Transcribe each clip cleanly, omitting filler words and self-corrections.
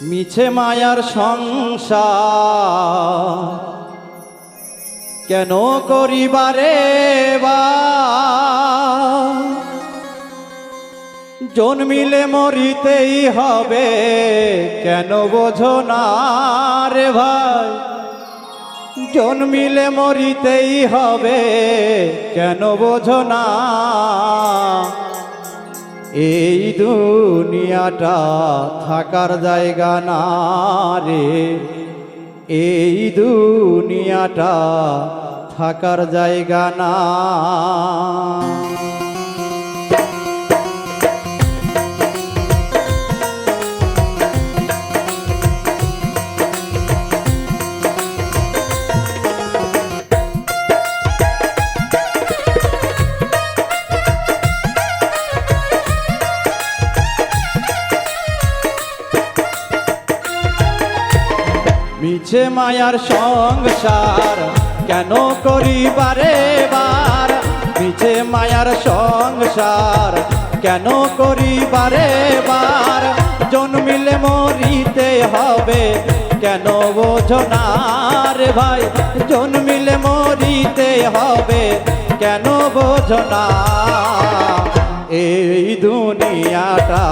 মিছে মায়ার সংসার কেন করিবারে বা জন্মিলে মরিতেই হবে কেন বোঝো না রে ভাই জন্মিলে মরিতেই হবে কেন বোঝো না এই দুনিয়াটা থাকার জায়গা না রে এই দুনিয়াটা থাকার জায়গা না মিছে মায়ার সংসার কেন করিবারে বার মিছে মায়ার সংসার কেন করিবারে বার জন্মিলে মরিতে হবে কেন বোঝো না রে ভাই জন্মিলে মরিতে হবে কেন বোঝো না এই দুনিয়াটা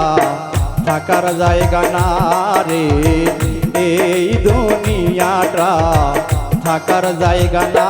থাকার জায়গা না রে এই দুনিয়াটা থাকার জায়গা না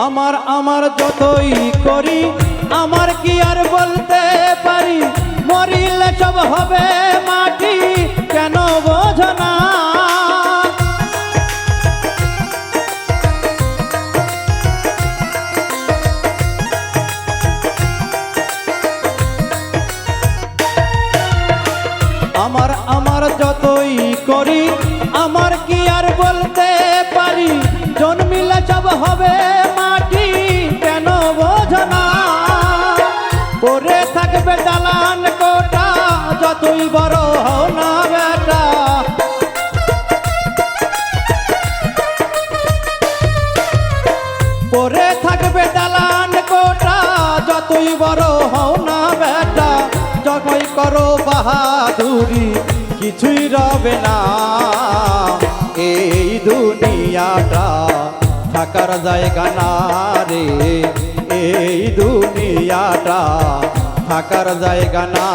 আমার আমার যতই করি আমার কি আর বলতে পারি মরিলে সব হবে মাটি কেন বোঝো না আমার আমার যতই করি আমার কি আর বলতে পারি জন্মিলে সব হবে মাটি কেন বোঝো না পরে থাকবে দালান কোটা যতই বড় হও না বেটা পরে থাকবে দালান কোটা যতই বড় হও না বেটা যতই করো বাহাদুরি কিছুই রবে না এই দুনিয়াটা থাকার জায়গা না রে এই দুনিয়াটা থাকার জায়গা না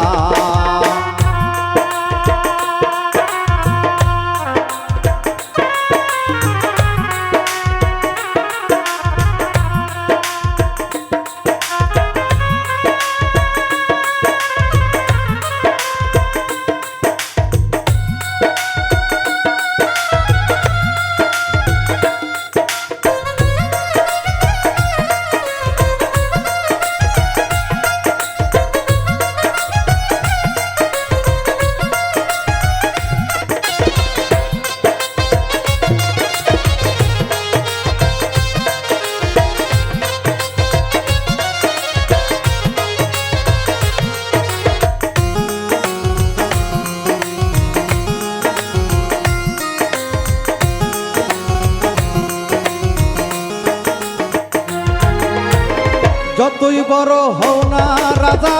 যতই বড় হও না রাজা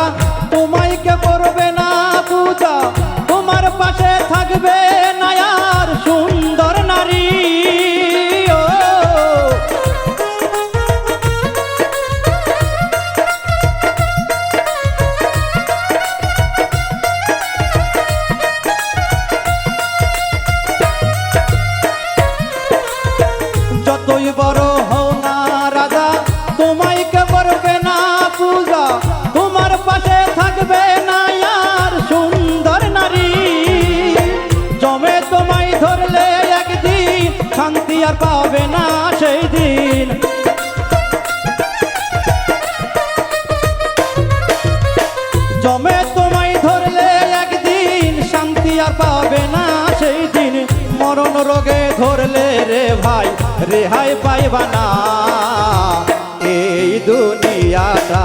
তোমায় কে করবে না পূজা তোমার পাশে থাকবে না আর সুন্দর নারী যতই বড় হও না রাজা তোমায় কে আর পাবে না সেই দিন। জমে তোমায় ধরলে একদিন শান্তি আর পাবে না সেই দিন। মরণ রোগে ধরলে রে ভাই রেহাই পাইবা না। এই দুনিয়াটা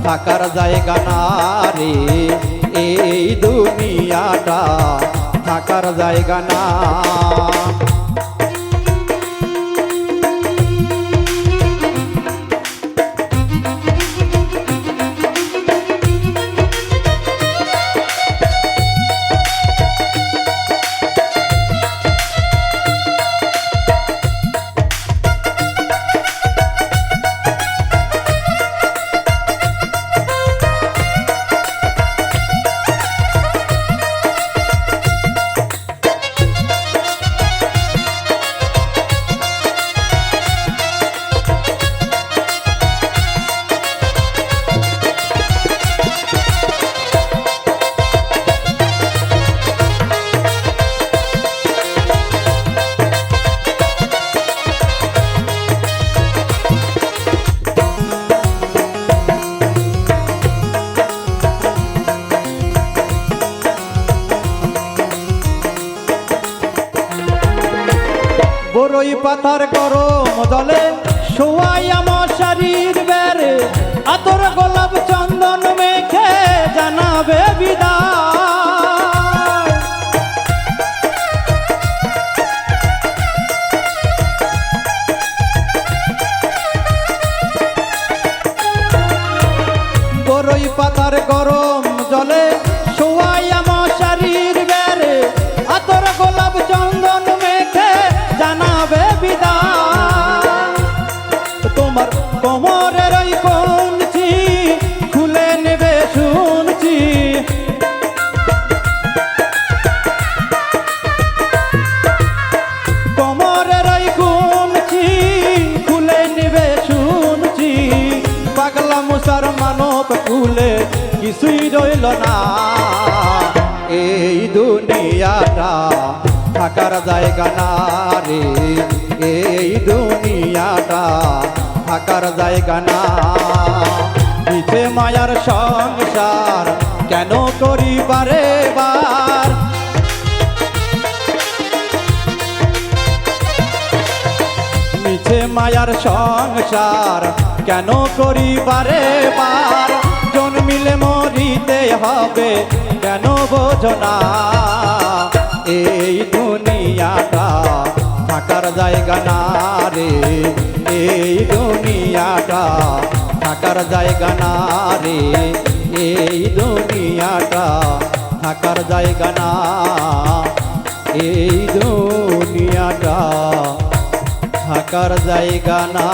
থাকার জায়গা না রে, এই দুনিয়াটা থাকার জায়গা না। বরই পাতার গরম জলে শোয়াইয়া মশারির বেড়ে আতর গোলাপ চন্দন মেখে জানাবে বিদায়। বরই পাতার গরম জলে শোয়াইয়া মশারির বেড়ে আতর গোলাপ চন্দন মেখে জানাবে বিদায়। তোমার কোমরের ওই কঞ্চি খুলে নেবে শুনছি, কোমরের ওই কঞ্চি খুলে নেবে শুনছি। পাগলা মুসার মানব কুলে কিছুই রইল না। এই দুনিয়াটা থাকার জায়গা না রে, এই দুনিয়াটা থাকার জায়গা না। মিছে মায়ার সংসার কেন করি বারে বার, মিছে মায়ার সংসার কেন করি বারে বার। জন্মিলে মরিতে হবে কেন বোঝো না। এই দুনিয়াটা থাকার জায়গা না রে, এই দুনিয়াটা থাকার জায়গা না রে, এই দুনিয়াটা থাকার জায়গা না, এই দুনিয়াটা থাকার জায়গা না।